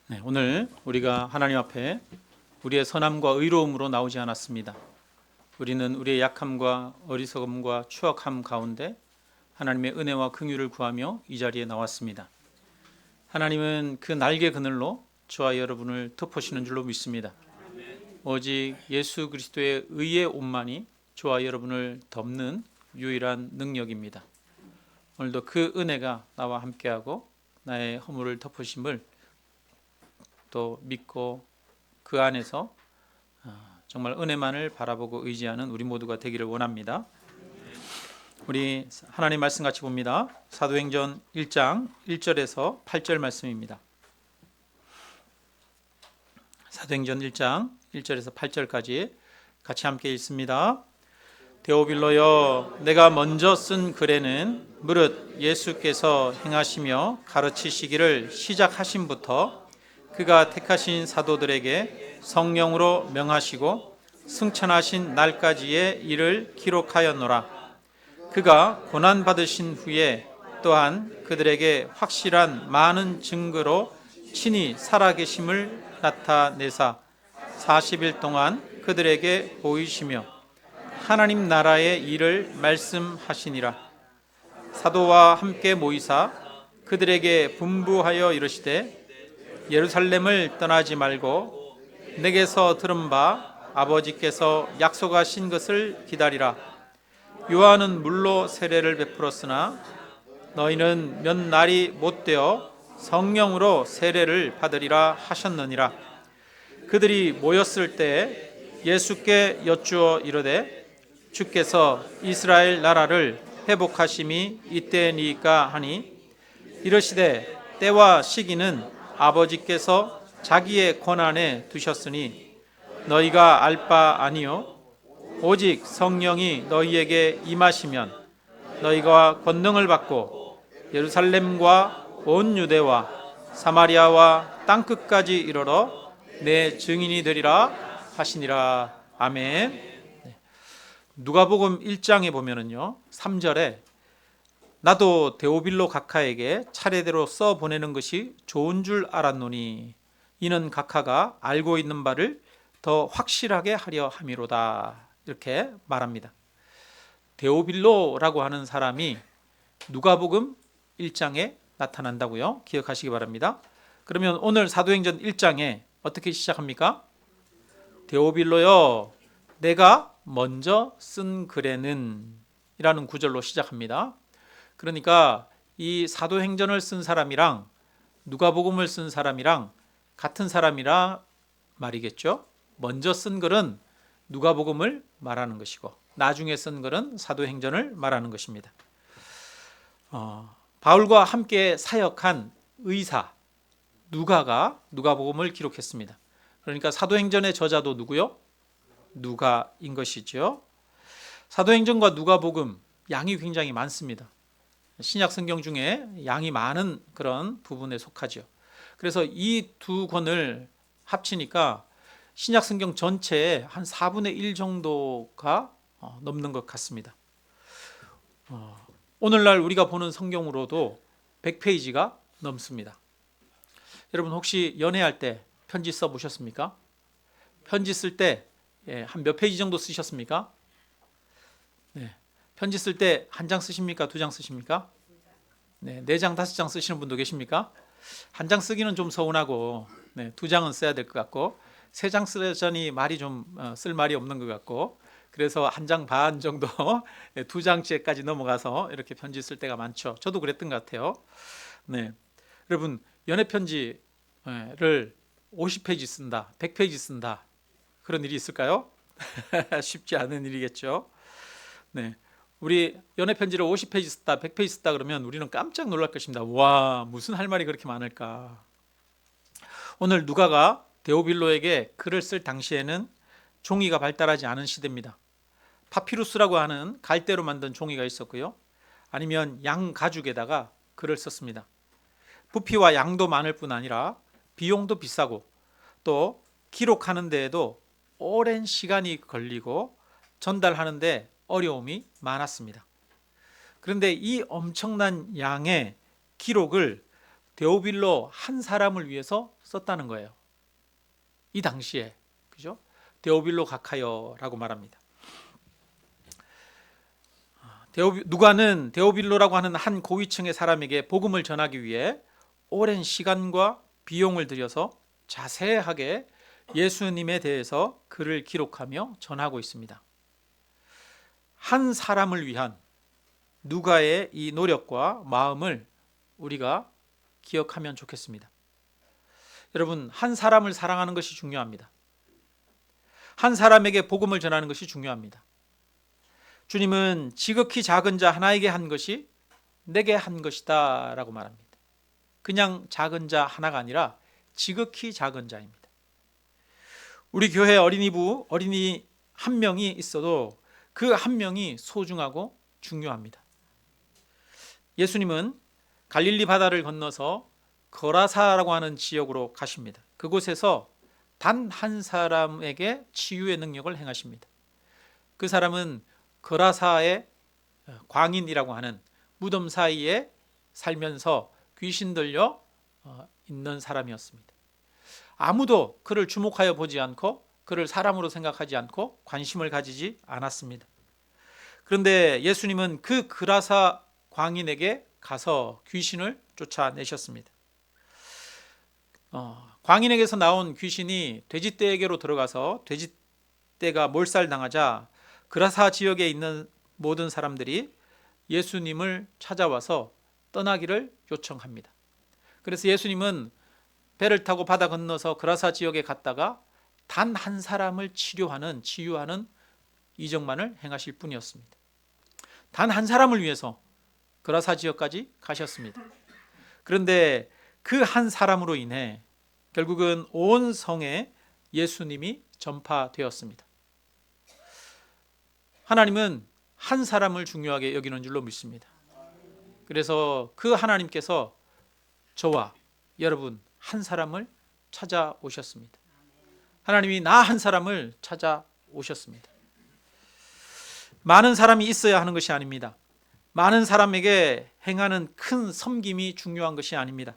네, 오늘 우리가 하나님 앞에 우리의 선함과 의로움으로 나오지 않았습니다. 우리는 우리의 약함과 어리석음과 추악함 가운데 하나님의 은혜와 긍휼을 구하며 이 자리에 나왔습니다. 하나님은 그 날개 그늘로 저와 여러분을 덮으시는 줄로 믿습니다. 오직 예수 그리스도의 의의 옷만이 저와 여러분을 덮는 유일한 능력입니다. 오늘도 그 은혜가 나와 함께하고 나의 허물을 덮으심을 또 믿고 그 안에서 정말 은혜만을 바라보고 의지하는 우리 모두가 되기를 원합니다. 우리 하나님 말씀 같이 봅니다. 사도행전 1장 1절에서 8절 말씀입니다. 사도행전 1장 1절에서 8절까지 같이 함께 읽습니다. 데오빌로여, 내가 먼저 쓴 글에는 무릇 예수께서 행하시며 가르치시기를 시작하심부터 그가 택하신 사도들에게 성령으로 명하시고 승천하신 날까지의 일을 기록하였노라. 그가 고난받으신 후에 또한 그들에게 확실한 많은 증거로 친히 살아계심을 나타내사 40일 동안 그들에게 보이시며 하나님 나라의 일을 말씀하시니라. 사도와 함께 모이사 그들에게 분부하여 이르시되 예루살렘을 떠나지 말고 내게서 들은 바 아버지께서 약속하신 것을 기다리라. 요한은 물로 세례를 베풀었으나 너희는 몇 날이 못되어 성령으로 세례를 받으리라 하셨느니라. 그들이 모였을 때 예수께 여쭈어 이르되 주께서 이스라엘 나라를 회복하심이 이때니까 하니 이르시되 때와 시기는 아버지께서 자기의 권한에 두셨으니 너희가 알 바 아니요 오직 성령이 너희에게 임하시면 너희가 권능을 받고 예루살렘과 온 유대와 사마리아와 땅끝까지 이르러 내 증인이 되리라 하시니라. 아멘. 누가복음 1장에 보면은요 3절에 나도 데오빌로 각하에게 차례대로 써 보내는 것이 좋은 줄 알았노니 이는 각하가 알고 있는 바를 더 확실하게 하려 함이로다. 이렇게 말합니다. 데오빌로라고 하는 사람이 누가복음 1장에 나타난다고요. 기억하시기 바랍니다. 그러면 오늘 사도행전 1장에 어떻게 시작합니까? 데오빌로여, 내가 먼저 쓴 글에는 이라는 구절로 시작합니다. 그러니까 이 사도행전을 쓴 사람이랑 누가복음을 쓴 사람이랑 같은 사람이라 말이겠죠. 먼저 쓴 글은 누가복음을 말하는 것이고 나중에 쓴 글은 사도행전을 말하는 것입니다. 바울과 함께 사역한 의사 누가가 누가복음을 기록했습니다. 그러니까 사도행전의 저자도 누구요? 누가인 것이죠. 사도행전과 누가복음 양이 굉장히 많습니다. 신약 성경 중에 양이 많은 그런 부분에 속하죠. 그래서 이 두 권을 합치니까 신약 성경 전체의 한 4분의 1 정도가 넘는 것 같습니다. 오늘날 우리가 보는 성경으로도 100페이지가 넘습니다. 여러분 혹시 연애할 때 편지 써보셨습니까? 편지 쓸 때 한 몇 페이지 정도 쓰셨습니까? 네. 편지 쓸 때 한 장 쓰십니까? 두 장 쓰십니까? 네, 4장, 5장 쓰시는 분도 계십니까? 한 장 쓰기는 좀 서운하고, 두 장은 써야 될 것 같고, 3장 쓰려니 말이 좀 쓸 말이 없는 것 같고, 그래서 한 장 반 정도, 2장째까지 넘어가서 이렇게 편지 쓸 때가 많죠. 저도 그랬던 것 같아요. 네, 여러분 연애 편지를 50페이지 쓴다, 100페이지 쓴다, 그런 일이 있을까요? 쉽지 않은 일이겠죠. 네. 우리 연애 편지를 50페이지 썼다, 100페이지 썼다 그러면 우리는 깜짝 놀랄 것입니다. 와, 무슨 할 말이 그렇게 많을까? 오늘 누가가 데오빌로에게 글을 쓸 당시에는 종이가 발달하지 않은 시대입니다. 파피루스라고 하는 갈대로 만든 종이가 있었고요. 아니면 양 가죽에다가 글을 썼습니다. 부피와 양도 많을 뿐 아니라 비용도 비싸고 또 기록하는 데에도 오랜 시간이 걸리고 전달하는 데 어려움이 많았습니다. 그런데 이 엄청난 양의 기록을 데오빌로 한 사람을 위해서 썼다는 거예요. 이 당시에, 그죠? 데오빌로 가카요라고 말합니다. 누가는 데오빌로라고 하는 한 고위층의 사람에게 복음을 전하기 위해 오랜 시간과 비용을 들여서 자세하게 예수님에 대해서 글을 기록하며 전하고 있습니다. 한 사람을 위한 누가의 이 노력과 마음을 우리가 기억하면 좋겠습니다. 여러분, 한 사람을 사랑하는 것이 중요합니다. 한 사람에게 복음을 전하는 것이 중요합니다. 주님은 지극히 작은 자 하나에게 한 것이 내게 한 것이다 라고 말합니다. 그냥 작은 자 하나가 아니라 지극히 작은 자입니다. 우리 교회 어린이부 어린이 한 명이 있어도 그 한 명이 소중하고 중요합니다. 예수님은 갈릴리 바다를 건너서 거라사라고 하는 지역으로 가십니다. 그곳에서 단 한 사람에게 치유의 능력을 행하십니다. 그 사람은 거라사의 광인이라고 하는 무덤 사이에 살면서 귀신 들려 있는 사람이었습니다. 아무도 그를 주목하여 보지 않고 그를 사람으로 생각하지 않고 관심을 가지지 않았습니다. 그런데 예수님은 그 거라사 광인에게 가서 귀신을 쫓아내셨습니다. 광인에게서 나온 귀신이 돼지떼에게로 들어가서 돼지떼가 몰살당하자 그라사 지역에 있는 모든 사람들이 예수님을 찾아와서 떠나기를 요청합니다. 그래서 예수님은 배를 타고 바다 건너서 그라사 지역에 갔다가 단 한 사람을 치유하는 이적만을 행하실 뿐이었습니다. 단 한 사람을 위해서 그라사 지역까지 가셨습니다. 그런데 그 한 사람으로 인해 결국은 온 성에 예수님이 전파되었습니다. 하나님은 한 사람을 중요하게 여기는 줄로 믿습니다. 그래서 그 하나님께서 저와 여러분 한 사람을 찾아오셨습니다. 하나님이 나 한 사람을 찾아오셨습니다. 많은 사람이 있어야 하는 것이 아닙니다. 많은 사람에게 행하는 큰 섬김이 중요한 것이 아닙니다.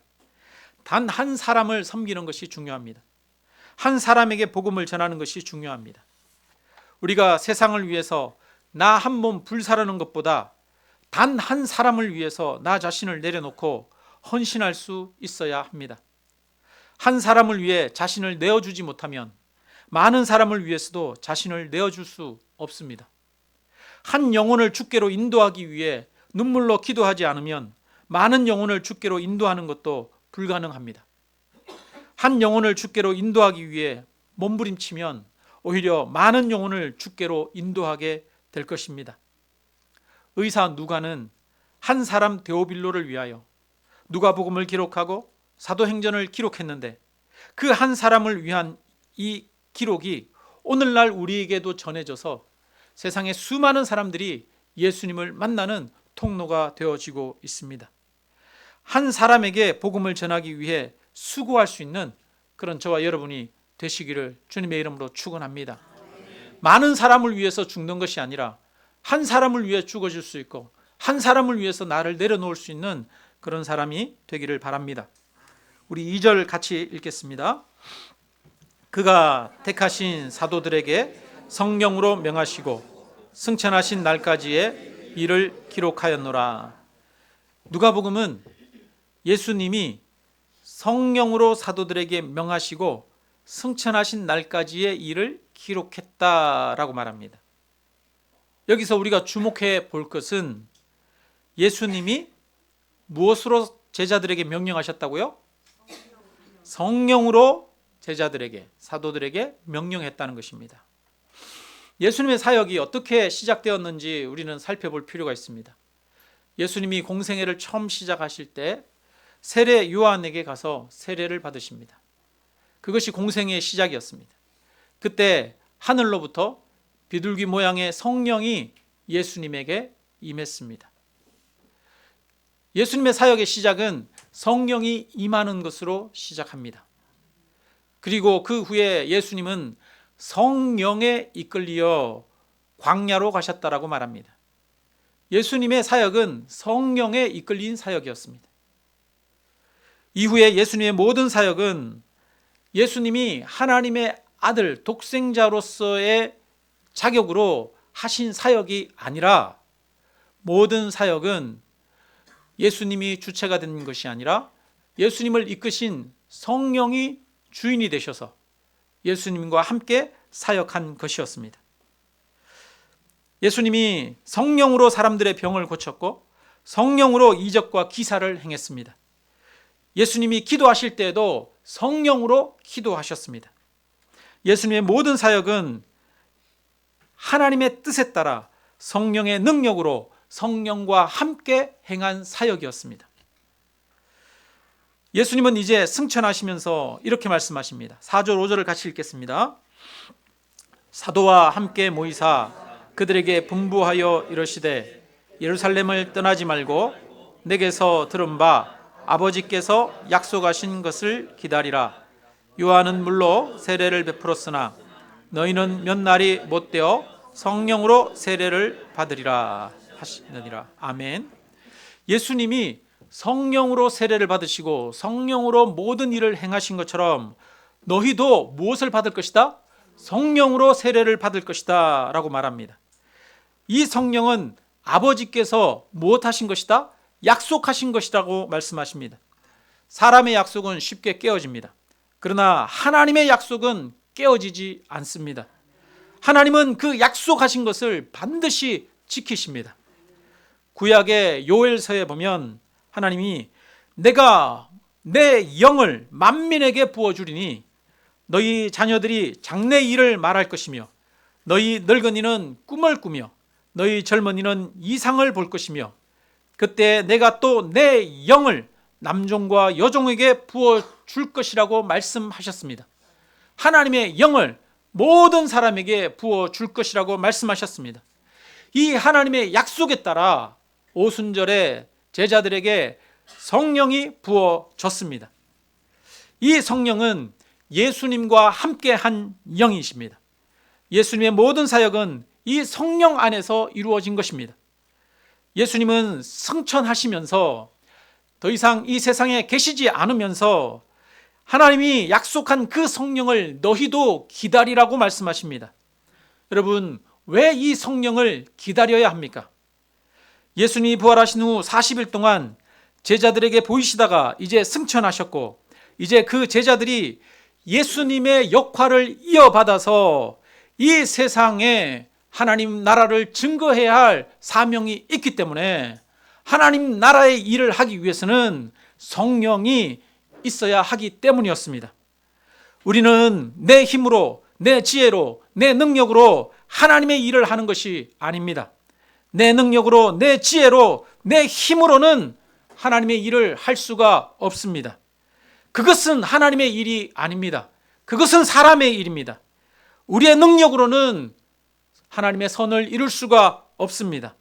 단 한 사람을 섬기는 것이 중요합니다. 한 사람에게 복음을 전하는 것이 중요합니다. 우리가 세상을 위해서 나 한 몸 불사르는 것보다 단 한 사람을 위해서 나 자신을 내려놓고 헌신할 수 있어야 합니다. 한 사람을 위해 자신을 내어주지 못하면 많은 사람을 위해서도 자신을 내어줄 수 없습니다. 한 영혼을 주께로 인도하기 위해 눈물로 기도하지 않으면 많은 영혼을 주께로 인도하는 것도 불가능합니다. 한 영혼을 주께로 인도하기 위해 몸부림치면 오히려 많은 영혼을 주께로 인도하게 될 것입니다. 의사 누가는 한 사람 데오빌로를 위하여 누가복음을 기록하고 사도행전을 기록했는데 그 한 사람을 위한 이 기록이 오늘날 우리에게도 전해져서 세상의 수많은 사람들이 예수님을 만나는 통로가 되어지고 있습니다. 한 사람에게 복음을 전하기 위해 수고할 수 있는 그런 저와 여러분이 되시기를 주님의 이름으로 축원합니다. 많은 사람을 위해서 죽는 것이 아니라 한 사람을 위해 죽어줄 수 있고 한 사람을 위해서 나를 내려놓을 수 있는 그런 사람이 되기를 바랍니다. 우리 2절 같이 읽겠습니다. 그가 택하신 사도들에게 성령으로 명하시고 승천하신 날까지의 일을 기록하였노라. 누가복음은 예수님이 성령으로 사도들에게 명하시고 승천하신 날까지의 일을 기록했다라고 말합니다. 여기서 우리가 주목해 볼 것은 예수님이 무엇으로 제자들에게 명령하셨다고요? 성령으로 제자들에게, 사도들에게 명령했다는 것입니다. 예수님의 사역이 어떻게 시작되었는지 우리는 살펴볼 필요가 있습니다. 예수님이 공생애를 처음 시작하실 때 세례 요한에게 가서 세례를 받으십니다. 그것이 공생애의 시작이었습니다. 그때 하늘로부터 비둘기 모양의 성령이 예수님에게 임했습니다. 예수님의 사역의 시작은 성령이 임하는 것으로 시작합니다. 그리고 그 후에 예수님은 성령에 이끌려 광야로 가셨다라고 말합니다. 예수님의 사역은 성령에 이끌린 사역이었습니다. 이후에 예수님의 모든 사역은 예수님이 하나님의 아들 독생자로서의 자격으로 하신 사역이 아니라, 모든 사역은 예수님이 주체가 된 것이 아니라 예수님을 이끄신 성령이 주인이 되셔서 예수님과 함께 사역한 것이었습니다. 예수님이 성령으로 사람들의 병을 고쳤고 성령으로 이적과 기사를 행했습니다. 예수님이 기도하실 때에도 성령으로 기도하셨습니다. 예수님의 모든 사역은 하나님의 뜻에 따라 성령의 능력으로 성령과 함께 행한 사역이었습니다. 예수님은 이제 승천하시면서 이렇게 말씀하십니다. 4절 5절을 같이 읽겠습니다. 사도와 함께 모이사 그들에게 분부하여 이르시되 예루살렘을 떠나지 말고 내게서 들은 바 아버지께서 약속하신 것을 기다리라. 요한은 물로 세례를 베풀었으나 너희는 몇 날이 못되어 성령으로 세례를 받으리라 하시느니라. 아멘. 예수님이 성령으로 세례를 받으시고 성령으로 모든 일을 행하신 것처럼 너희도 무엇을 받을 것이다? 성령으로 세례를 받을 것이다 라고 말합니다. 이 성령은 아버지께서 무엇하신 것이다? 약속하신 것이라고 말씀하십니다. 사람의 약속은 쉽게 깨어집니다. 그러나 하나님의 약속은 깨어지지 않습니다. 하나님은 그 약속하신 것을 반드시 지키십니다. 구약의 요엘서에 보면 하나님이 내가 내 영을 만민에게 부어주리니 너희 자녀들이 장래 일을 말할 것이며 너희 늙은이는 꿈을 꾸며 너희 젊은이는 이상을 볼 것이며 그때 내가 또 내 영을 남종과 여종에게 부어줄 것이라고 말씀하셨습니다. 하나님의 영을 모든 사람에게 부어줄 것이라고 말씀하셨습니다. 이 하나님의 약속에 따라 오순절에 제자들에게 성령이 부어졌습니다. 이 성령은 예수님과 함께한 영이십니다. 예수님의 모든 사역은 이 성령 안에서 이루어진 것입니다. 예수님은 승천하시면서 더 이상 이 세상에 계시지 않으면서 하나님이 약속한 그 성령을 너희도 기다리라고 말씀하십니다. 여러분, 왜 이 성령을 기다려야 합니까? 예수님이 부활하신 후 40일 동안 제자들에게 보이시다가 이제 승천하셨고 이제 그 제자들이 예수님의 역할을 이어받아서 이 세상에 하나님 나라를 증거해야 할 사명이 있기 때문에 하나님 나라의 일을 하기 위해서는 성령이 있어야 하기 때문이었습니다. 우리는 내 힘으로, 내 지혜로, 내 능력으로 하나님의 일을 하는 것이 아닙니다. 내 능력으로, 내 지혜로, 내 힘으로는 하나님의 일을 할 수가 없습니다. 그것은 하나님의 일이 아닙니다. 그것은 사람의 일입니다. 우리의 능력으로는 하나님의 선을 이룰 수가 없습니다.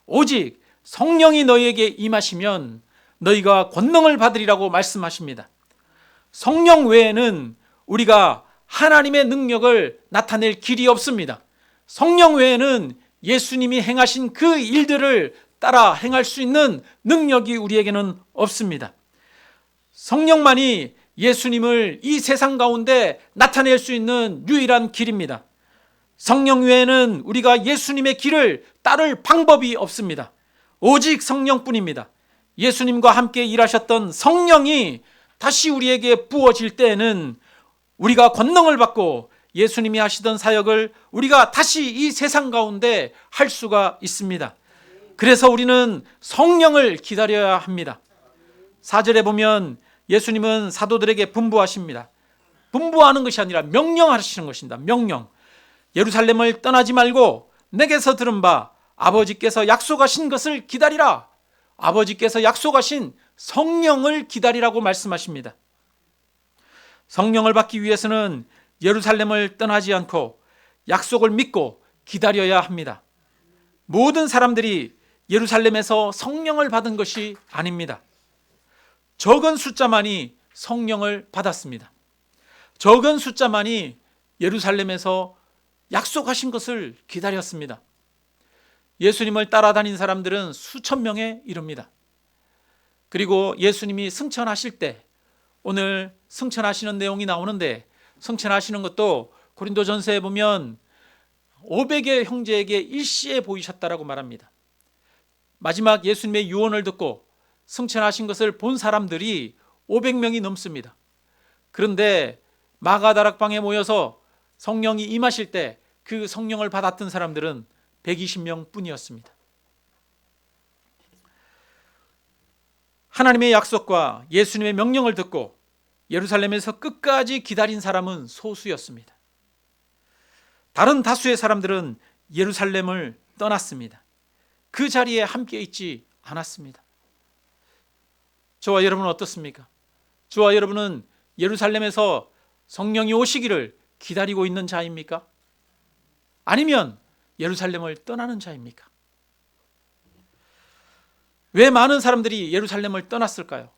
오직 성령이 너희에게 임하시면 너희가 권능을 받으리라고 말씀하십니다. 성령 외에는 우리가 하나님의 능력을 나타낼 길이 없습니다. 성령 외에는 예수님이 행하신 그 일들을 따라 행할 수 있는 능력이 우리에게는 없습니다. 성령만이 예수님을 이 세상 가운데 나타낼 수 있는 유일한 길입니다. 성령 외에는 우리가 예수님의 길을 따를 방법이 없습니다. 오직 성령뿐입니다. 예수님과 함께 일하셨던 성령이 다시 우리에게 부어질 때에는 우리가 권능을 받고 예수님이 하시던 사역을 우리가 다시 이 세상 가운데 할 수가 있습니다. 그래서 우리는 성령을 기다려야 합니다. 4절에 보면 예수님은 사도들에게 분부하십니다. 분부하는 것이 아니라 명령하시는 것입니다. 명령. 예루살렘을 떠나지 말고 내게서 들은 바 아버지께서 약속하신 것을 기다리라. 아버지께서 약속하신 성령을 기다리라고 말씀하십니다. 성령을 받기 위해서는 예루살렘을 떠나지 않고 약속을 믿고 기다려야 합니다. 모든 사람들이 예루살렘에서 성령을 받은 것이 아닙니다. 적은 숫자만이 성령을 받았습니다. 적은 숫자만이 예루살렘에서 약속하신 것을 기다렸습니다. 예수님을 따라다닌 사람들은 수천 명에 이릅니다. 그리고 예수님이 승천하실 때 오늘 승천하시는 내용이 나오는데, 승천하시는 것도 고린도전서에 보면 500의 형제에게 일시에 보이셨다라고 말합니다. 마지막 예수님의 유언을 듣고 승천하신 것을 본 사람들이 500명이 넘습니다. 그런데 마가다락방에 모여서 성령이 임하실 때 그 성령을 받았던 사람들은 120명 뿐이었습니다. 하나님의 약속과 예수님의 명령을 듣고 예루살렘에서 끝까지 기다린 사람은 소수였습니다. 다른 다수의 사람들은 예루살렘을 떠났습니다. 그 자리에 함께 있지 않았습니다. 저와 여러분은 어떻습니까? 저와 여러분은 예루살렘에서 성령이 오시기를 기다리고 있는 자입니까? 아니면 예루살렘을 떠나는 자입니까? 왜 많은 사람들이 예루살렘을 떠났을까요?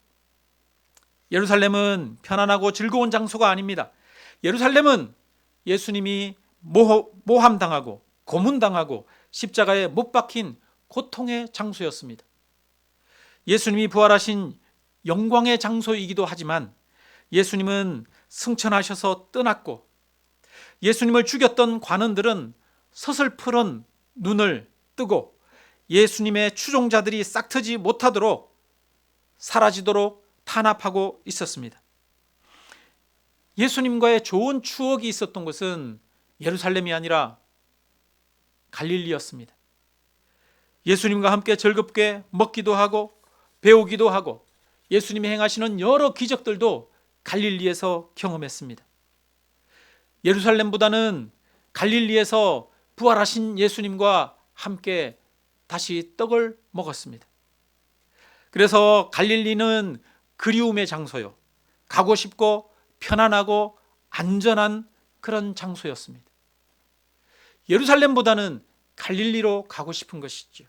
예루살렘은 편안하고 즐거운 장소가 아닙니다. 예루살렘은 예수님이 모함당하고 고문당하고 십자가에 못 박힌 고통의 장소였습니다. 예수님이 부활하신 영광의 장소이기도 하지만 예수님은 승천하셔서 떠났고, 예수님을 죽였던 관원들은 서슬프런 눈을 뜨고 예수님의 추종자들이 싹트지 못하도록 사라지도록 탄압하고 있었습니다. 예수님과의 좋은 추억이 있었던 곳은 예루살렘이 아니라 갈릴리였습니다. 예수님과 함께 즐겁게 먹기도 하고 배우기도 하고 예수님이 행하시는 여러 기적들도 갈릴리에서 경험했습니다. 예루살렘보다는 갈릴리에서 부활하신 예수님과 함께 다시 떡을 먹었습니다. 그래서 갈릴리는 그리움의 장소요, 가고 싶고 편안하고 안전한 그런 장소였습니다. 예루살렘보다는 갈릴리로 가고 싶은 것이죠.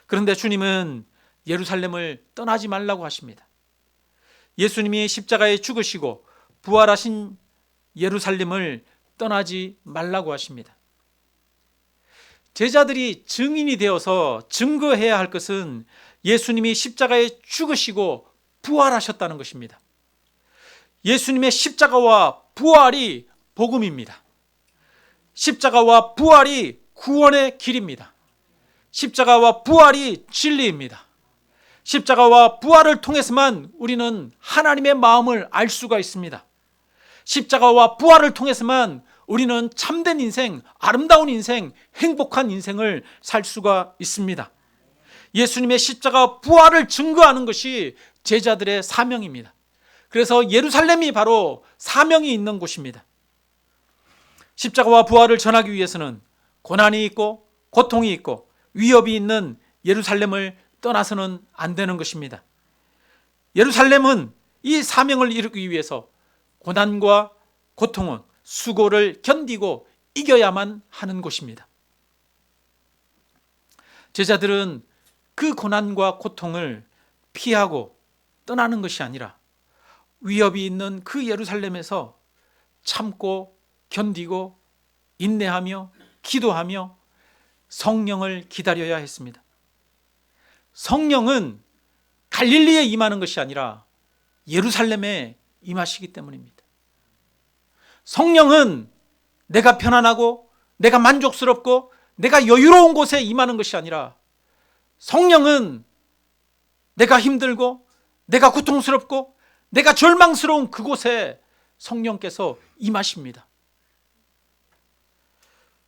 그런데 주님은 예루살렘을 떠나지 말라고 하십니다. 예수님이 십자가에 죽으시고 부활하신 예루살렘을 떠나지 말라고 하십니다. 제자들이 증인이 되어서 증거해야 할 것은 예수님이 십자가에 죽으시고 부활하셨다는 것입니다. 예수님의 십자가와 부활이 복음입니다. 십자가와 부활이 구원의 길입니다. 십자가와 부활이 진리입니다. 십자가와 부활을 통해서만 우리는 하나님의 마음을 알 수가 있습니다. 십자가와 부활을 통해서만 우리는 참된 인생, 아름다운 인생, 행복한 인생을 살 수가 있습니다. 예수님의 십자가 부활을 증거하는 것이 제자들의 사명입니다. 그래서 예루살렘이 바로 사명이 있는 곳입니다. 십자가와 부활을 전하기 위해서는 고난이 있고 고통이 있고 위협이 있는 예루살렘을 떠나서는 안 되는 것입니다. 예루살렘은 이 사명을 이루기 위해서 고난과 고통은 수고를 견디고 이겨야만 하는 곳입니다. 제자들은 그 고난과 고통을 피하고 떠나는 것이 아니라 위협이 있는 그 예루살렘에서 참고 견디고 인내하며 기도하며 성령을 기다려야 했습니다. 성령은 갈릴리에 임하는 것이 아니라 예루살렘에 임하시기 때문입니다. 성령은 내가 편안하고 내가 만족스럽고 내가 여유로운 곳에 임하는 것이 아니라 성령은 내가 힘들고 내가 고통스럽고 내가 절망스러운 그곳에 성령께서 임하십니다.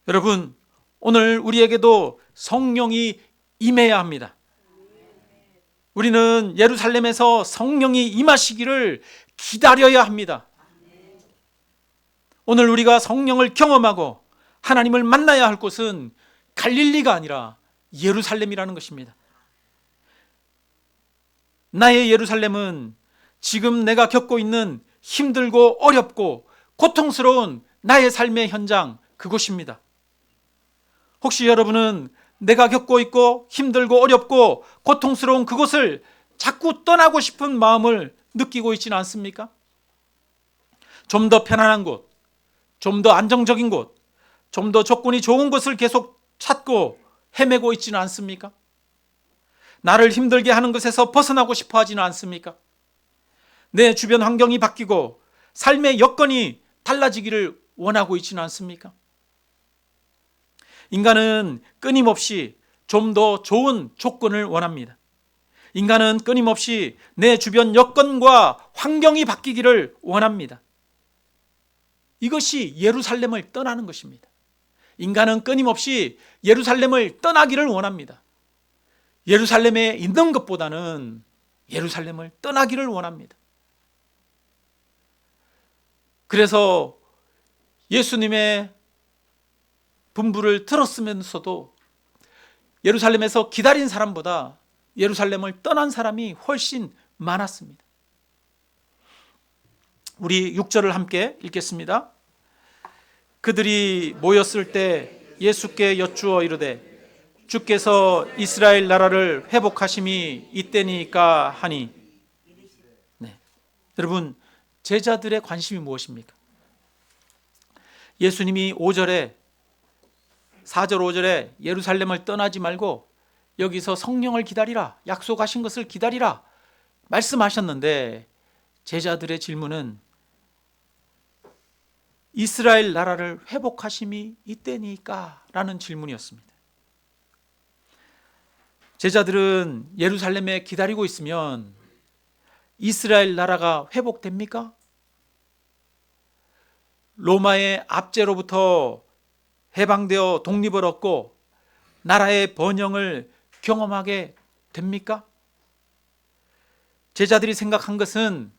여러분, 오늘 우리에게도 성령이 임해야 합니다. 우리는 예루살렘에서 성령이 임하시기를 기다려야 합니다. 오늘 우리가 성령을 경험하고 하나님을 만나야 할 곳은 갈릴리가 아니라 예루살렘이라는 것입니다. 나의 예루살렘은 지금 내가 겪고 있는 힘들고 어렵고 고통스러운 나의 삶의 현장, 그곳입니다. 혹시 여러분은 내가 겪고 있고 힘들고 어렵고 고통스러운 그곳을 자꾸 떠나고 싶은 마음을 느끼고 있지는 않습니까? 좀 더 편안한 곳, 좀 더 안정적인 곳, 좀 더 조건이 좋은 곳을 계속 찾고 헤매고 있지는 않습니까? 나를 힘들게 하는 것에서 벗어나고 싶어 하지는 않습니까? 내 주변 환경이 바뀌고 삶의 여건이 달라지기를 원하고 있지는 않습니까? 인간은 끊임없이 좀 더 좋은 조건을 원합니다. 인간은 끊임없이 내 주변 여건과 환경이 바뀌기를 원합니다. 이것이 예루살렘을 떠나는 것입니다. 인간은 끊임없이 예루살렘을 떠나기를 원합니다. 예루살렘에 있는 것보다는 예루살렘을 떠나기를 원합니다. 그래서 예수님의 분부를 들었으면서도 예루살렘에서 기다린 사람보다 예루살렘을 떠난 사람이 훨씬 많았습니다. 우리 6절을 함께 읽겠습니다. 그들이 모였을 때 예수께 여쭈어 이르되 주께서 이스라엘 나라를 회복하심이 이때니까 하니. 네. 여러분, 제자들의 관심이 무엇입니까? 예수님이 4절 5절에 예루살렘을 떠나지 말고 여기서 성령을 기다리라, 약속하신 것을 기다리라 말씀하셨는데, 제자들의 질문은 이스라엘 나라를 회복하심이 이때니까 라는 질문이었습니다. 제자들은 예루살렘에 기다리고 있으면 이스라엘 나라가 회복됩니까? 로마의 압제로부터 해방되어 독립을 얻고 나라의 번영을 경험하게 됩니까? 제자들이 생각한 것은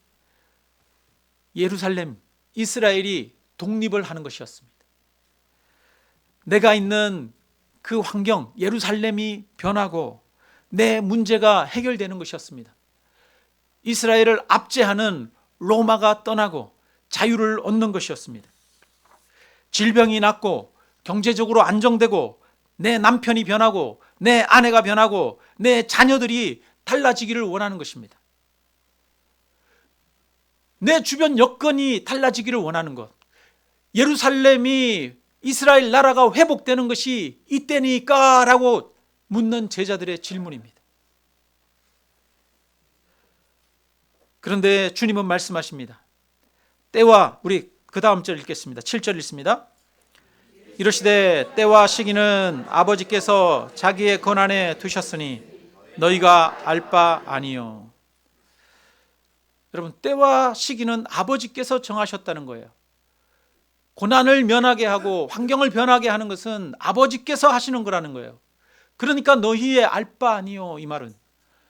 예루살렘, 이스라엘이 독립을 하는 것이었습니다. 내가 있는 그 환경, 예루살렘이 변하고 내 문제가 해결되는 것이었습니다. 이스라엘을 압제하는 로마가 떠나고 자유를 얻는 것이었습니다. 질병이 낫고 경제적으로 안정되고 내 남편이 변하고 내 아내가 변하고 내 자녀들이 달라지기를 원하는 것입니다. 내 주변 여건이 달라지기를 원하는 것, 예루살렘이 이스라엘 나라가 회복되는 것이 이때니까 라고 묻는 제자들의 질문입니다. 그런데 주님은 말씀하십니다. 때와, 우리 그 다음 절 읽겠습니다. 7절 읽습니다. 이르시되 때와 시기는 아버지께서 자기의 권한에 두셨으니 너희가 알 바 아니요. 여러분, 때와 시기는 아버지께서 정하셨다는 거예요. 고난을 면하게 하고 환경을 변하게 하는 것은 아버지께서 하시는 거라는 거예요. 그러니까 너희의 알 바 아니요, 이 말은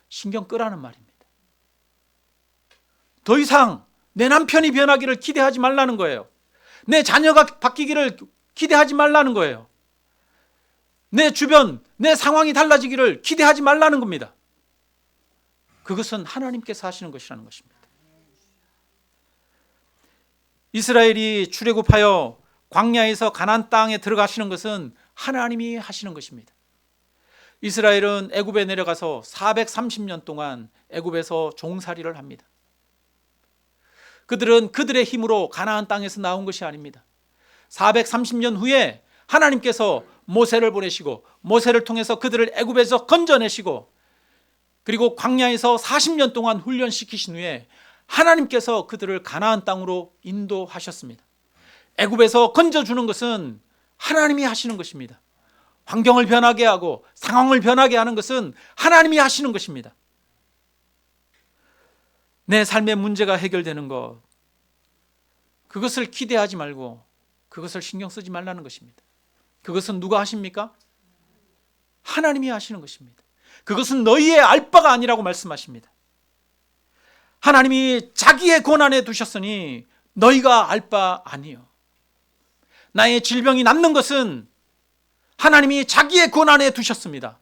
신경 끄라는 말입니다. 더 이상 내 남편이 변하기를 기대하지 말라는 거예요. 내 자녀가 바뀌기를 기대하지 말라는 거예요. 내 주변, 내 상황이 달라지기를 기대하지 말라는 겁니다. 그것은 하나님께서 하시는 것이라는 것입니다. 이스라엘이 출애굽하여 광야에서 가나안 땅에 들어가시는 것은 하나님이 하시는 것입니다. 이스라엘은 애굽에 내려가서 430년 동안 애굽에서 종살이를 합니다. 그들은 그들의 힘으로 가나안 땅에서 나온 것이 아닙니다. 430년 후에 하나님께서 모세를 보내시고 모세를 통해서 그들을 애굽에서 건져내시고 그리고 광야에서 40년 동안 훈련시키신 후에 하나님께서 그들을 가나안 땅으로 인도하셨습니다. 애굽에서 건져주는 것은 하나님이 하시는 것입니다. 환경을 변하게 하고 상황을 변하게 하는 것은 하나님이 하시는 것입니다. 내 삶의 문제가 해결되는 것, 그것을 기대하지 말고 그것을 신경 쓰지 말라는 것입니다. 그것은 누가 하십니까? 하나님이 하시는 것입니다. 그것은 너희의 알 바가 아니라고 말씀하십니다. 하나님이 자기의 권한에 두셨으니 너희가 알 바 아니요. 나의 질병이 낫는 것은 하나님이 자기의 권한에 두셨습니다.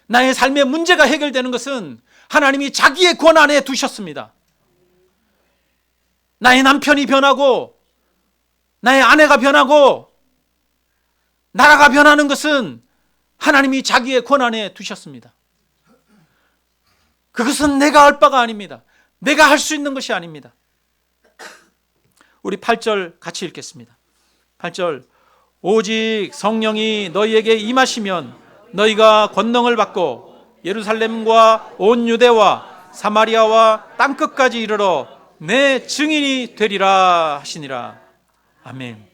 나의 삶의 문제가 해결되는 것은 하나님이 자기의 권한에 두셨습니다. 나의 남편이 변하고 나의 아내가 변하고 나라가 변하는 것은 하나님이 자기의 권한에 두셨습니다. 그것은 내가 할 바가 아닙니다. 내가 할 수 있는 것이 아닙니다. 우리 8절 같이 읽겠습니다. 8절, 오직 성령이 너희에게 임하시면 너희가 권능을 받고 예루살렘과 온 유대와 사마리아와 땅끝까지 이르러 내 증인이 되리라 하시니라. 아멘.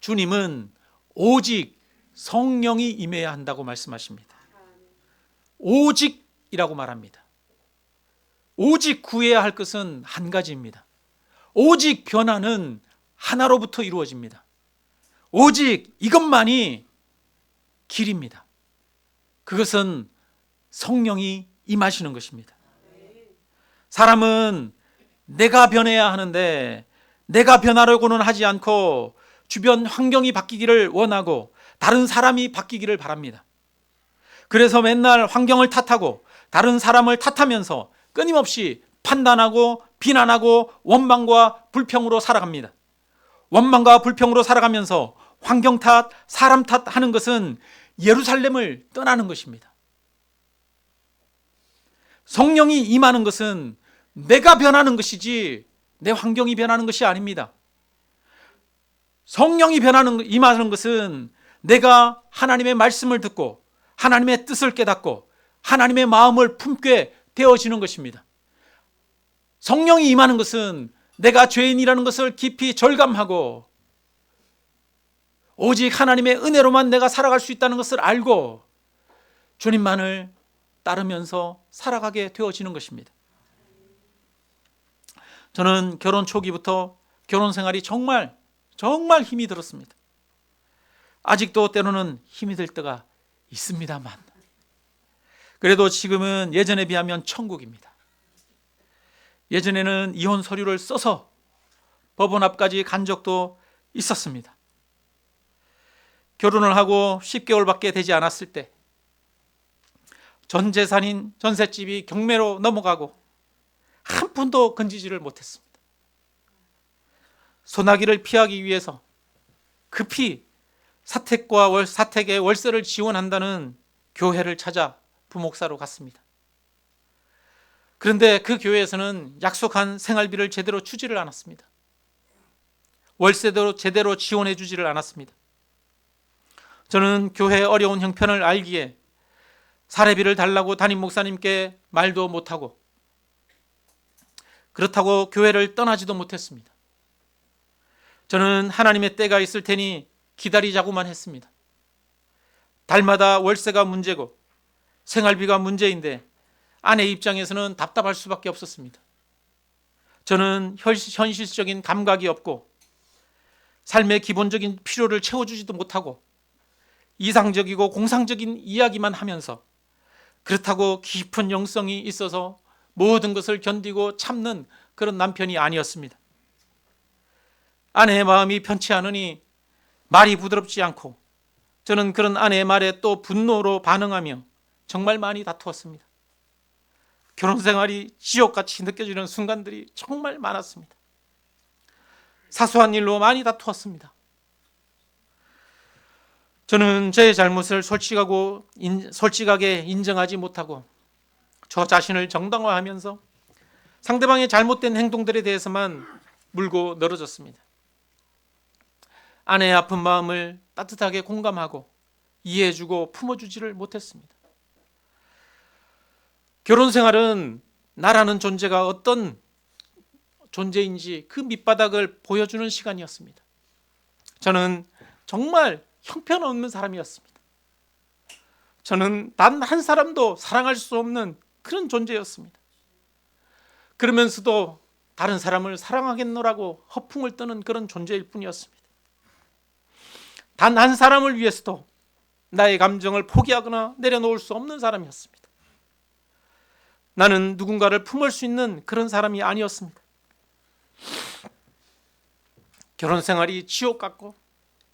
주님은 오직 성령이 임해야 한다고 말씀하십니다. 오직이라고 말합니다. 오직 구해야 할 것은 한 가지입니다. 오직 변화는 하나로부터 이루어집니다. 오직 이것만이 길입니다. 그것은 성령이 임하시는 것입니다. 사람은 내가 변해야 하는데 내가 변하려고는 하지 않고 주변 환경이 바뀌기를 원하고 다른 사람이 바뀌기를 바랍니다. 그래서 맨날 환경을 탓하고 다른 사람을 탓하면서 끊임없이 판단하고 비난하고 원망과 불평으로 살아갑니다. 원망과 불평으로 살아가면서 환경 탓, 사람 탓하는 것은 예루살렘을 떠나는 것입니다. 성령이 임하는 것은 내가 변하는 것이지 내 환경이 변하는 것이 아닙니다. 성령이 임하는 것은 내가 하나님의 말씀을 듣고 하나님의 뜻을 깨닫고 하나님의 마음을 품게 되어지는 것입니다. 성령이 임하는 것은 내가 죄인이라는 것을 깊이 절감하고 오직 하나님의 은혜로만 내가 살아갈 수 있다는 것을 알고 주님만을 따르면서 살아가게 되어지는 것입니다. 저는 결혼 초기부터 결혼 생활이 정말 힘이 들었습니다. 아직도 때로는 힘이 들 때가 있습니다만 그래도 지금은 예전에 비하면 천국입니다. 예전에는 이혼 서류를 써서 법원 앞까지 간 적도 있었습니다. 결혼을 하고 10개월밖에 되지 않았을 때 전 재산인 전셋집이 경매로 넘어가고 한 푼도 건지지를 못했습니다. 소나기를 피하기 위해서 급히 사택의 월세를 지원한다는 교회를 찾아 부목사로 갔습니다. 그런데 그 교회에서는 약속한 생활비를 제대로 주지를 않았습니다. 월세도 제대로 지원해 주지를 않았습니다. 저는 교회의 어려운 형편을 알기에 사례비를 달라고 담임 목사님께 말도 못하고 그렇다고 교회를 떠나지도 못했습니다. 저는 하나님의 때가 있을 테니 기다리자고만 했습니다. 달마다 월세가 문제고 생활비가 문제인데 아내 입장에서는 답답할 수밖에 없었습니다. 저는 현실적인 감각이 없고 삶의 기본적인 필요를 채워주지도 못하고 이상적이고 공상적인 이야기만 하면서 그렇다고 깊은 영성이 있어서 모든 것을 견디고 참는 그런 남편이 아니었습니다. 아내의 마음이 편치 않으니 말이 부드럽지 않고 저는 그런 아내의 말에 또 분노로 반응하며 정말 많이 다투었습니다. 결혼 생활이 지옥같이 느껴지는 순간들이 정말 많았습니다. 사소한 일로 많이 다투었습니다. 저는 제 잘못을 솔직하게 인정하지 못하고 저 자신을 정당화하면서 상대방의 잘못된 행동들에 대해서만 물고 늘어졌습니다. 아내의 아픈 마음을 따뜻하게 공감하고 이해해주고 품어주지를 못했습니다. 결혼 생활은 나라는 존재가 어떤 존재인지 그 밑바닥을 보여주는 시간이었습니다. 저는 정말 형편없는 사람이었습니다. 저는 단 한 사람도 사랑할 수 없는 그런 존재였습니다. 그러면서도 다른 사람을 사랑하겠노라고 허풍을 떠는 그런 존재일 뿐이었습니다. 단 한 사람을 위해서도 나의 감정을 포기하거나 내려놓을 수 없는 사람이었습니다. 나는 누군가를 품을 수 있는 그런 사람이 아니었습니다. 결혼 생활이 지옥 같고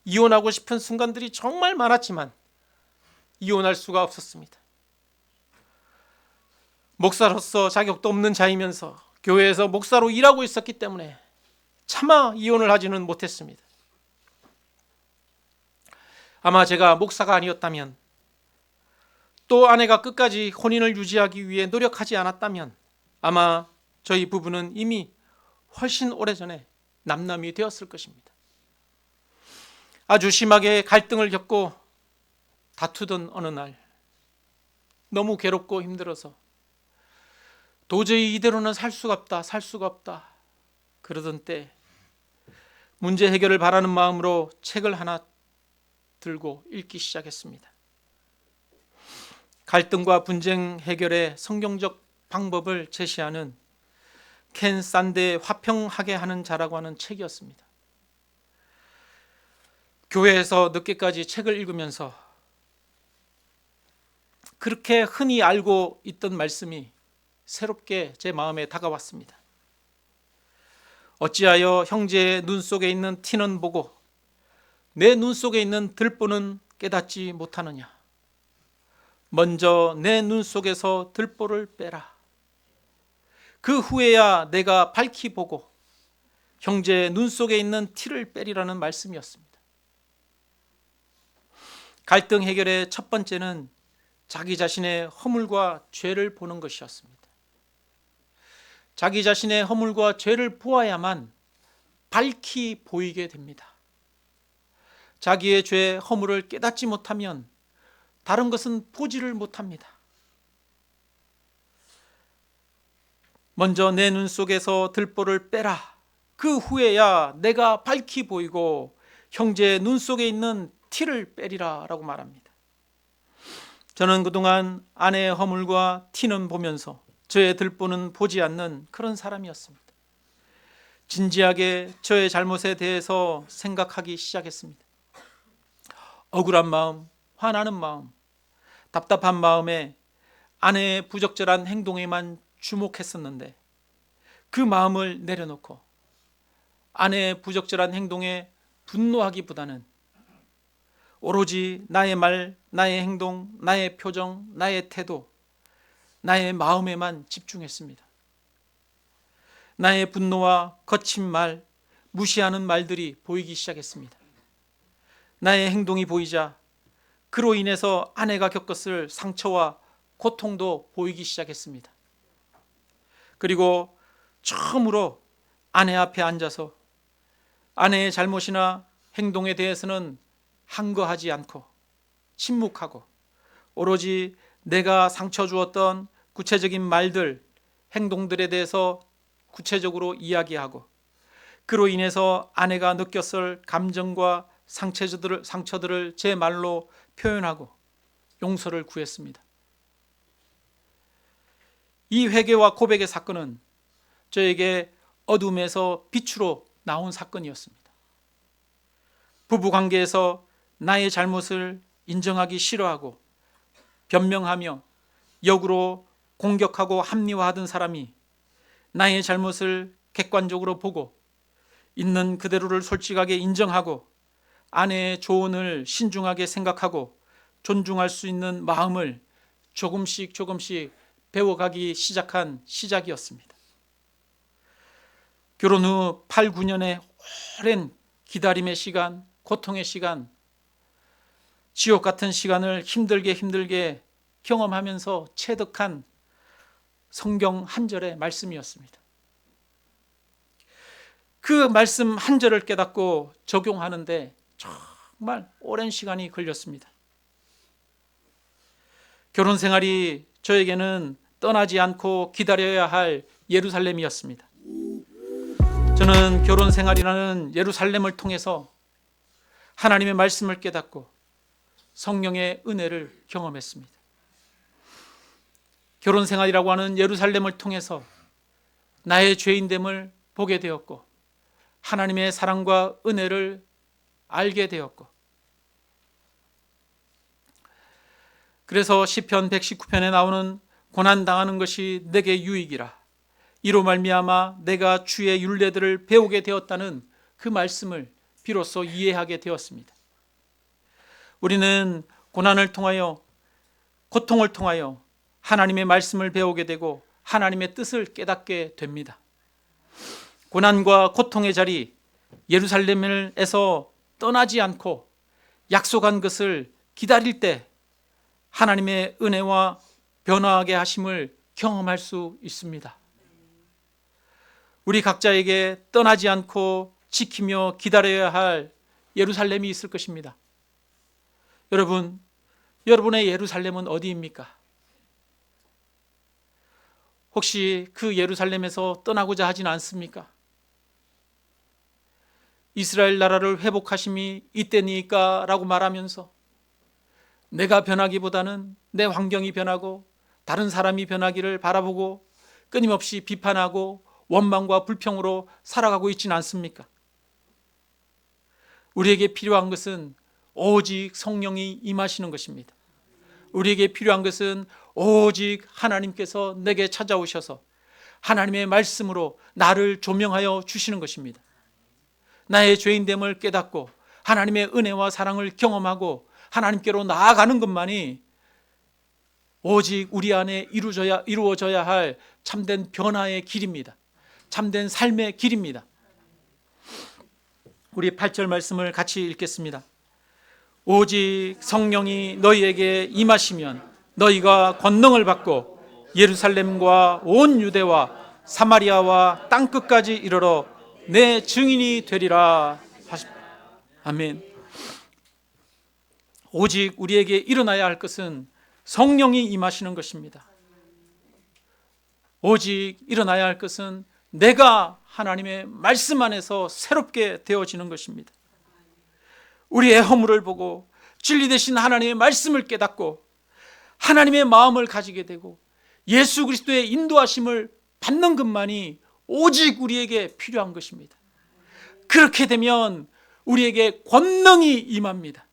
이혼하고 싶은 순간들이 정말 많았지만 이혼할 수가 없었습니다. 목사로서 자격도 없는 자이면서 교회에서 목사로 일하고 있었기 때문에 차마 이혼을 하지는 못했습니다. 아마 제가 목사가 아니었다면 또 아내가 끝까지 혼인을 유지하기 위해 노력하지 않았다면 아마 저희 부부는 이미 훨씬 오래전에 남남이 되었을 것입니다. 아주 심하게 갈등을 겪고 다투던 어느 날 너무 괴롭고 힘들어서 도저히 이대로는 살 수가 없다, 살 수가 없다 그러던 때 문제 해결을 바라는 마음으로 책을 하나 들고 읽기 시작했습니다. 갈등과 분쟁 해결의 성경적 방법을 제시하는 켄 산데의 화평하게 하는 자라고 하는 책이었습니다. 교회에서 늦게까지 책을 읽으면서 그렇게 흔히 알고 있던 말씀이 새롭게 제 마음에 다가왔습니다. 어찌하여 형제의 눈 속에 있는 티는 보고 내 눈 속에 있는 들보는 깨닫지 못하느냐. 먼저 내 눈 속에서 들보를 빼라. 그 후에야 내가 밝히 보고 형제의 눈 속에 있는 티를 빼리라는 말씀이었습니다. 갈등 해결의 첫 번째는 자기 자신의 허물과 죄를 보는 것이었습니다. 자기 자신의 허물과 죄를 보아야만 밝히 보이게 됩니다. 자기의 죄, 허물을 깨닫지 못하면 다른 것은 보지를 못합니다. 먼저 내 눈 속에서 들보를 빼라. 그 후에야 내가 밝히 보이고 형제의 눈 속에 있는 티를 빼리라 라고 말합니다. 저는 그동안 아내의 허물과 티는 보면서 저의 들보는 보지 않는 그런 사람이었습니다. 진지하게 저의 잘못에 대해서 생각하기 시작했습니다. 억울한 마음, 화나는 마음, 답답한 마음에 아내의 부적절한 행동에만 주목했었는데 그 마음을 내려놓고 아내의 부적절한 행동에 분노하기보다는 오로지 나의 말, 나의 행동, 나의 표정, 나의 태도, 나의 마음에만 집중했습니다. 나의 분노와 거친 말, 무시하는 말들이 보이기 시작했습니다. 나의 행동이 보이자 그로 인해서 아내가 겪었을 상처와 고통도 보이기 시작했습니다. 그리고 처음으로 아내 앞에 앉아서 아내의 잘못이나 행동에 대해서는 항거하지 않고 침묵하고 오로지 내가 상처 주었던 구체적인 말들, 행동들에 대해서 구체적으로 이야기하고 그로 인해서 아내가 느꼈을 감정과 상처들을 제 말로 표현하고 용서를 구했습니다. 이 회개와 고백의 사건은 저에게 어둠에서 빛으로 나온 사건이었습니다. 부부관계에서 나의 잘못을 인정하기 싫어하고 변명하며 역으로 공격하고 합리화하던 사람이 나의 잘못을 객관적으로 보고 있는 그대로를 솔직하게 인정하고 아내의 조언을 신중하게 생각하고 존중할 수 있는 마음을 조금씩 배워가기 시작한 시작이었습니다. 결혼 후 8, 9년의 오랜 기다림의 시간, 고통의 시간, 지옥 같은 시간을 힘들게 경험하면서 체득한 성경 한 절의 말씀이었습니다. 그 말씀 한 절을 깨닫고 적용하는데 정말 오랜 시간이 걸렸습니다. 결혼 생활이 저에게는 떠나지 않고 기다려야 할 예루살렘이었습니다. 저는 결혼 생활이라는 예루살렘을 통해서 하나님의 말씀을 깨닫고 성령의 은혜를 경험했습니다. 결혼 생활이라고 하는 예루살렘을 통해서 나의 죄인됨을 보게 되었고 하나님의 사랑과 은혜를 알게 되었고 그래서 시편 119편에 나오는 고난당하는 것이 내게 유익이라 이로 말미암아 내가 주의 율례들을 배우게 되었다는 그 말씀을 비로소 이해하게 되었습니다. 우리는 고난을 통하여 고통을 통하여 하나님의 말씀을 배우게 되고 하나님의 뜻을 깨닫게 됩니다. 고난과 고통의 자리 예루살렘에서 떠나지 않고 약속한 것을 기다릴 때 하나님의 은혜와 변화하게 하심을 경험할 수 있습니다. 우리 각자에게 떠나지 않고 지키며 기다려야 할 예루살렘이 있을 것입니다. 여러분, 여러분의 예루살렘은 어디입니까? 혹시 그 예루살렘에서 떠나고자 하진 않습니까? 이스라엘 나라를 회복하심이 이때니까 라고 말하면서 내가 변하기보다는 내 환경이 변하고 다른 사람이 변하기를 바라보고 끊임없이 비판하고 원망과 불평으로 살아가고 있지는 않습니까? 우리에게 필요한 것은 오직 성령이 임하시는 것입니다. 우리에게 필요한 것은 오직 하나님께서 내게 찾아오셔서 하나님의 말씀으로 나를 조명하여 주시는 것입니다. 나의 죄인됨을 깨닫고 하나님의 은혜와 사랑을 경험하고 하나님께로 나아가는 것만이 오직 우리 안에 이루어져야 할 참된 변화의 길입니다. 참된 삶의 길입니다. 우리 8절 말씀을 같이 읽겠습니다. 오직 성령이 너희에게 임하시면 너희가 권능을 받고 예루살렘과 온 유대와 사마리아와 땅끝까지 이르러 내 증인이 되리라 하십니다. 아멘. 오직 우리에게 일어나야 할 것은 성령이 임하시는 것입니다. 오직 일어나야 할 것은 내가 하나님의 말씀 안에서 새롭게 되어지는 것입니다. 우리의 허물을 보고 진리 되신 하나님의 말씀을 깨닫고 하나님의 마음을 가지게 되고 예수 그리스도의 인도하심을 받는 것만이 오직 우리에게 필요한 것입니다. 그렇게 되면 우리에게 권능이 임합니다.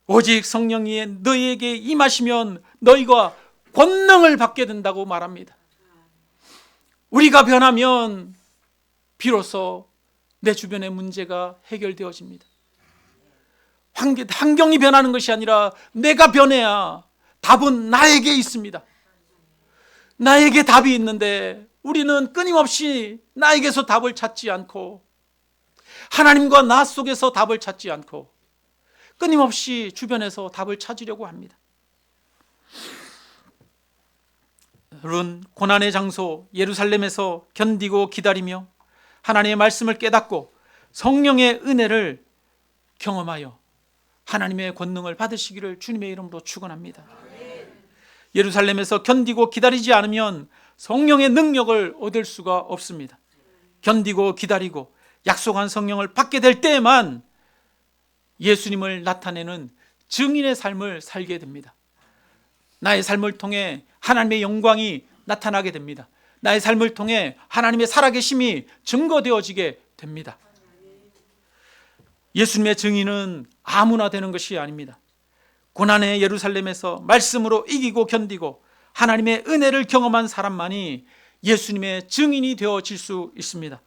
오직 성령이 너희에게 임하시면 너희가 권능을 받게 된다고 말합니다. 우리가 변하면 비로소 내 주변의 문제가 해결되어집니다. 환경이 변하는 것이 아니라 내가 변해야 답은 나에게 있습니다. 나에게 답이 있는데 우리는 끊임없이 나에게서 답을 찾지 않고 하나님과 나 속에서 답을 찾지 않고 끊임없이 주변에서 답을 찾으려고 합니다. 여러분, 고난의 장소 예루살렘에서 견디고 기다리며 하나님의 말씀을 깨닫고 성령의 은혜를 경험하여 하나님의 권능을 받으시기를 주님의 이름으로 축원합니다. 예루살렘에서 견디고 기다리지 않으면 성령의 능력을 얻을 수가 없습니다. 견디고 기다리고 약속한 성령을 받게 될 때에만 예수님을 나타내는 증인의 삶을 살게 됩니다. 나의 삶을 통해 하나님의 영광이 나타나게 됩니다. 나의 삶을 통해 하나님의 살아계심이 증거되어지게 됩니다. 예수님의 증인은 아무나 되는 것이 아닙니다. 고난의 예루살렘에서 말씀으로 이기고 견디고 하나님의 은혜를 경험한 사람만이 예수님의 증인이 되어질 수 있습니다.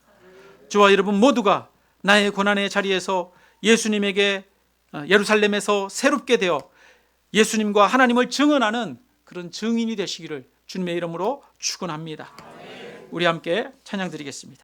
저와 여러분 모두가 나의 고난의 자리에서 예수님에게 예루살렘에서 새롭게 되어 예수님과 하나님을 증언하는 그런 증인이 되시기를 주님의 이름으로 축원합니다. 우리 함께 찬양 드리겠습니다.